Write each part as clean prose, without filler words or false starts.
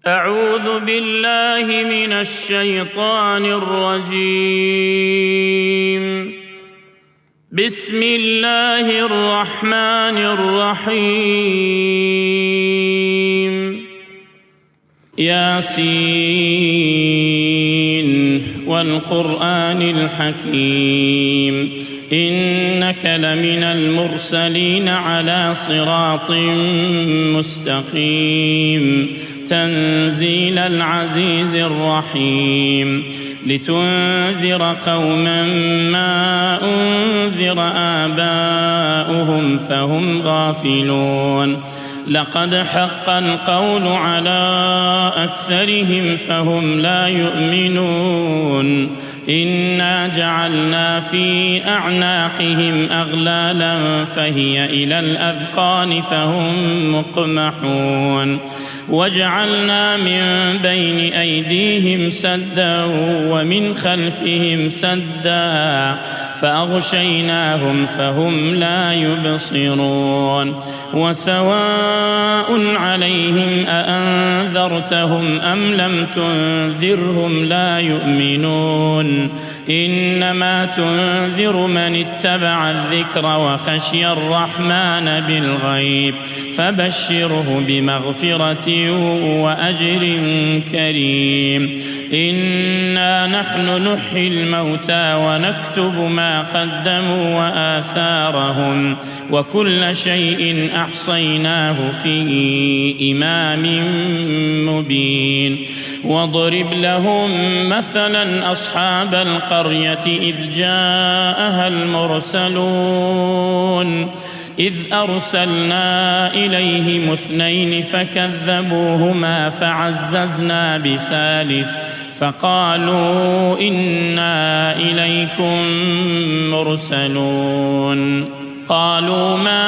أعوذ بالله من الشيطان الرجيم. بسم الله الرحمن الرحيم. ياسين والقرآن الحكيم إنك لمن المرسلين على صراط مستقيم تنزيل العزيز الرحيم لتنذر قوما ما أنذر آباؤهم فهم غافلون لقد حق القول على أكثرهم فهم لا يؤمنون إنا جعلنا في أعناقهم أغلالا فهي إلى الأذقان فهم مقمحون وجعلنا من بين أيديهم سدا ومن خلفهم سدا فأغشيناهم فهم لا يبصرون وسواء عليهم أأنذرتهم أم لم تنذرهم لا يؤمنون إنما تنذر من اتبع الذكر وخشي الرحمن بالغيب فبشره بمغفرة وأجر كريم إنا نحن نحيي الموتى ونكتب ما قدموا وآثارهم وكل شيء أحصيناه في إمام مبين واضرب لهم مثلا أصحاب القرية إذ جاءها المرسلون إذ أرسلنا إليهم اثنين فكذبوهما فعززنا بثالث فقالوا إنا إليكم مرسلون قالوا ما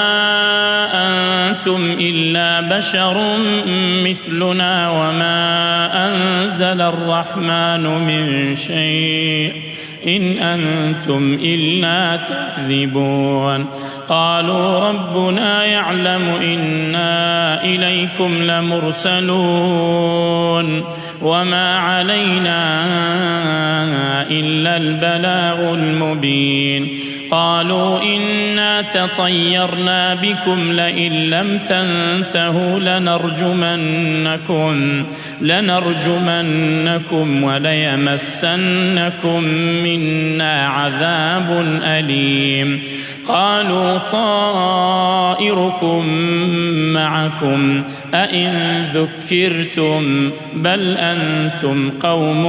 أنتم إلا بشر مثلنا وما أنزل الرحمن من شيء إن أنتم إلا تكذبون قالوا ربنا يعلم إنا إليكم لمرسلون وما علينا إلا البلاغ المبين قالوا إنا تطيرنا بكم لئن لم تنتهوا لنرجمنكم وليمسنكم منا عذاب أليم قالوا طائركم معكم أئن ذكرتم بل أنتم قوم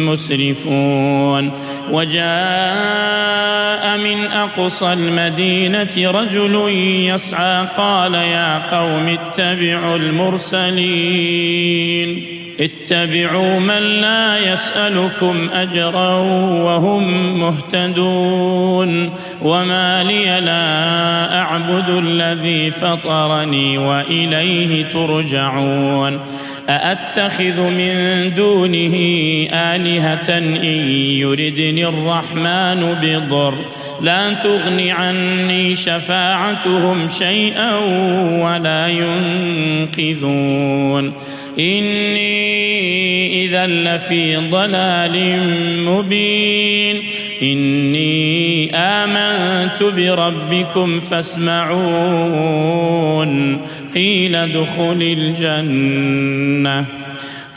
مسرفون وجاء من أقصى المدينة رجل يسعى قال يا قوم اتبعوا المرسلين اتبعوا من لا يسألكم أجرا وهم مهتدون وما لي لا أعبد الذي فطرني وإليه ترجعون أأتخذ من دونه آلهة إن يردني الرحمن بضر لا تغن عني شفاعتهم شيئا ولا ينقذون إني إذا لفي ضلال مبين إني آمنت بربكم فاسمعون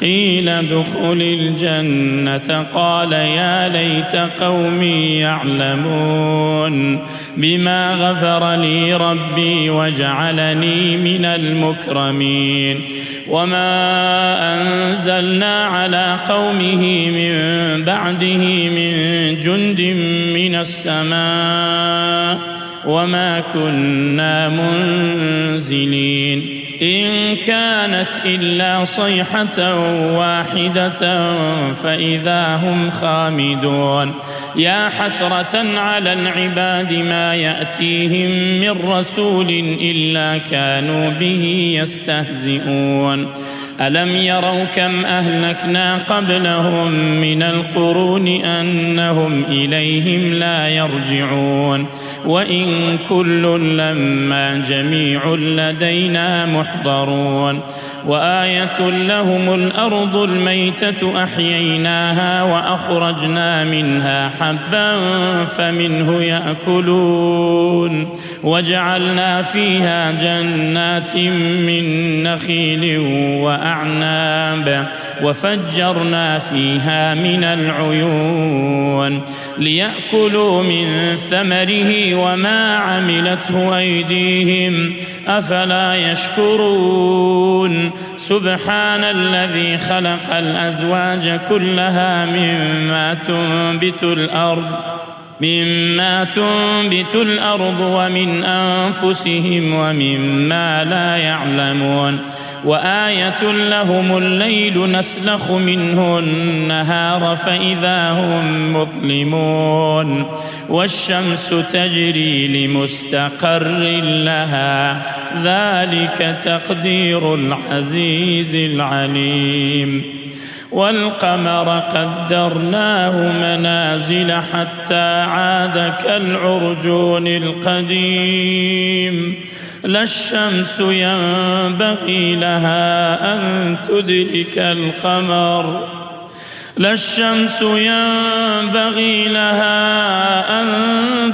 قيل ادخل الجنة قال يا ليت قومي يعلمون بما غفر لي ربي وجعلني من المكرمين وما أنزلنا على قومه من بعده من جند من السماء وما كنا منزلين إن كانت إلا صيحة واحدة فإذا هم خامدون يا حسرة على العباد ما يأتيهم من رسول إلا كانوا به يستهزئون ألم يروا كم أهلكنا قبلهم من القرون أنهم إليهم لا يرجعون وإن كل لما جميع لدينا محضرون وآية لهم الأرض الميتة أحييناها وأخرجنا منها حبا فمنه يأكلون وجعلنا فيها جنات من نخيل وأعناب وفجرنا فيها من العيون ليأكلوا من ثمره وما عملته أيديهم أفلا يشكرون سبحان الذي خلق الأزواج كلها مما تنبت الأرض ومن أنفسهم ومما لا يعلمون وآية لهم الليل نسلخ منه النهار فإذا هم مظلمون والشمس تجري لمستقر لها ذلك تقدير العزيز العليم والقمر قدرناه منازل حتى عاد كالعرجون القديم لا الشمس ينبغي لها أن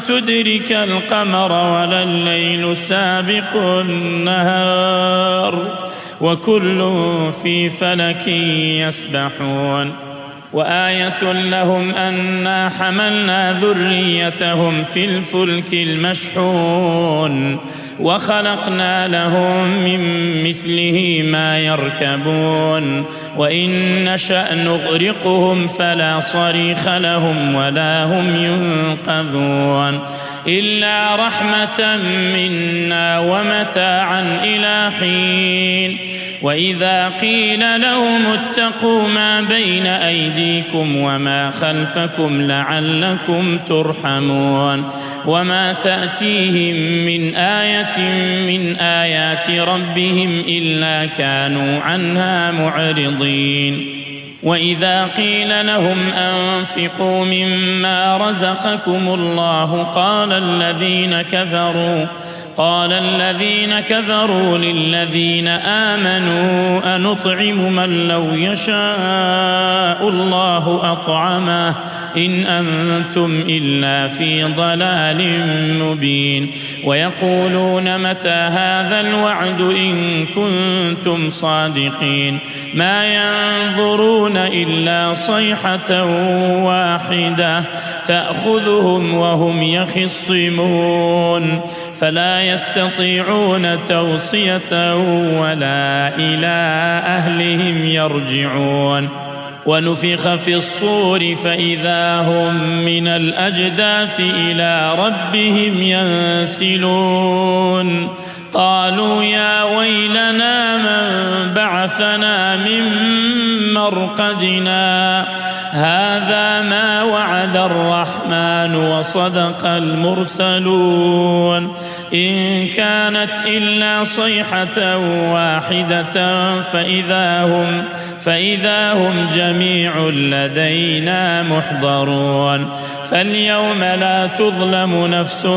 تدرك القمر ولا الليل سابق النهار وكل في فلك يسبحون وآية لهم أنا حملنا ذريتهم في الفلك المشحون وخلقنا لهم من مثله ما يركبون وإن نشأ نغرقهم فلا صريخ لهم ولا هم ينقذون إلا رحمة منا ومتاعا إلى حين وإذا قيل لهم اتقوا ما بين أيديكم وما خلفكم لعلكم ترحمون وما تأتيهم من آية من آيات ربهم إلا كانوا عنها معرضين وإذا قيل لهم أنفقوا مما رزقكم الله قال الذين كفروا للذين آمنوا أنطعم من لو يشاء الله أطعمه إن أنتم إلا في ضلال مبين ويقولون متى هذا الوعد إن كنتم صادقين ما ينظرون إلا صيحة واحدة تأخذهم وهم يخصمون فلا يستطيعون توصية ولا إلى أهلهم يرجعون ونفخ في الصور فإذا هم من الأجداث إلى ربهم ينسلون قالوا يا ويلنا من بعثنا من مرقدنا هذا ما وعد الرحمن وصدق المرسلون إن كانت إلا صيحة واحدة فإذا هم جميع لدينا محضرون فاليوم لا تظلم نفس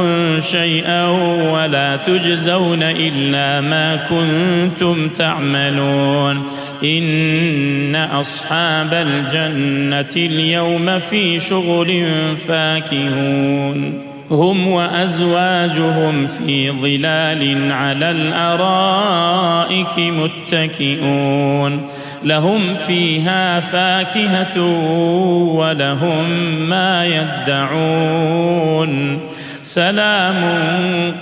شيئا ولا تجزون إلا ما كنتم تعملون إن أصحاب الجنة اليوم في شغل فاكهون هم وأزواجهم في ظلال على الأرائك متكئون لهم فيها فاكهة ولهم ما يدعون سلام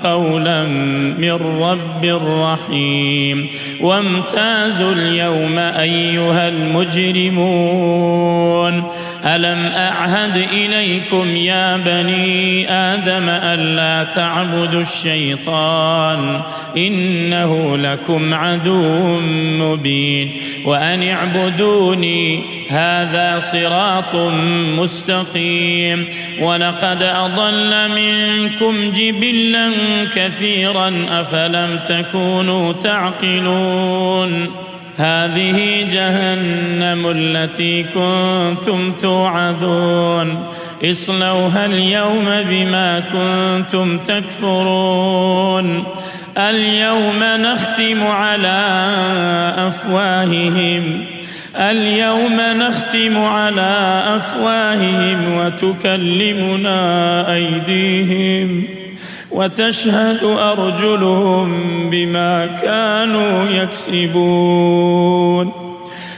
قولا من رب رحيم وامتازوا اليوم أيها المجرمون ألم أعهد إليكم يا بني آدم ألا تعبدوا الشيطان إنه لكم عدو مبين وأن اعبدوني هذا صراط مستقيم ولقد أضل منكم جبلا كثيرا أفلم تكونوا تعقلون هذه جهنم التي كنتم توعدون اصلوها اليوم بما كنتم تكفرون اليوم نختم على أفواههم وتكلمنا أيديهم وتشهد أرجلهم بما كانوا يكسبون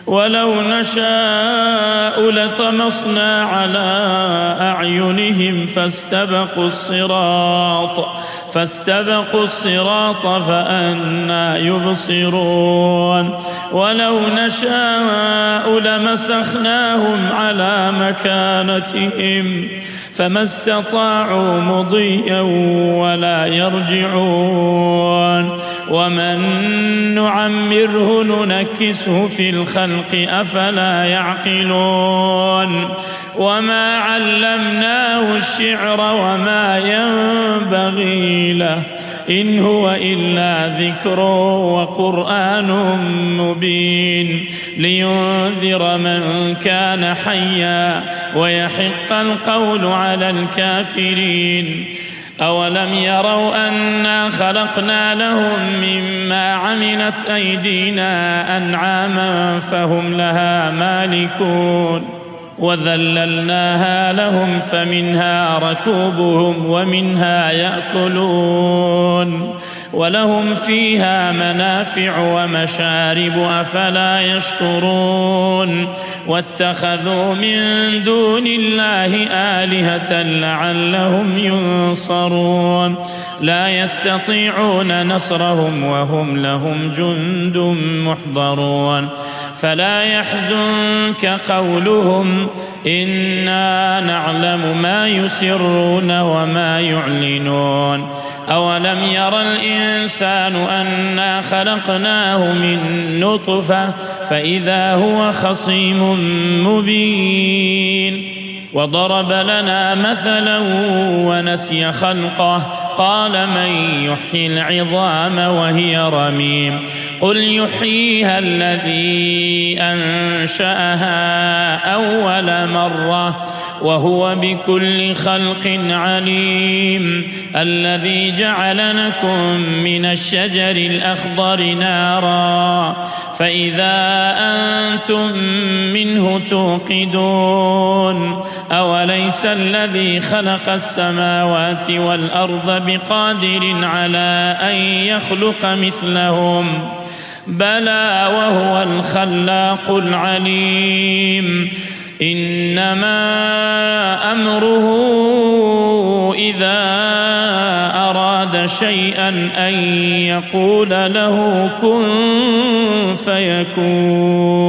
ولو نشاء لطمسنا على أعينهم فاستبقوا الصراط فأنى يبصرون ولو نشاء لمسخناهم على مكانتهم فما استطاعوا مضيا ولا يرجعون ومن نعمره ننكسه في الخلق أفلا يعقلون وما علمناه الشعر وما ينبغي له إن هو إلا ذكر وقرآن مبين لينذر من كان حيا ويحق القول على الكافرين أولم يروا أنا خلقنا لهم مما عملت أيدينا أنعاما فهم لها مالكون وذللناها لهم فمنها ركوبهم ومنها يأكلون ولهم فيها منافع ومشارب أفلا يشكرون واتخذوا من دون الله آلهة لعلهم ينصرون لا يستطيعون نصرهم وهم لهم جند محضرون فلا يحزنك قولهم إنا نعلم ما يسرون وما يعلنون أولم ير الإنسان أنا خلقناه من نطفة فإذا هو خصيم مبين وضرب لنا مثلا ونسي خلقه قال من يحيي العظام وهي رميم قل يحييها الذي أنشأها أول مرة وهو بكل خلق عليم الذي جعل لكم من الشجر الأخضر نارا فإذا أنتم منه توقدون أوليس الذي خلق السماوات والأرض بقادر على أن يخلق مثلهم بلى وهو الخلاق العليم إنما أمره إذا أراد شيئا أن يقول له كن فيكون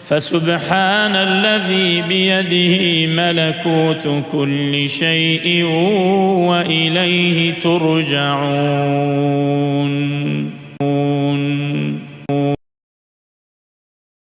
فسبحان الذي بيده ملكوت كل شيء وإليه ترجعون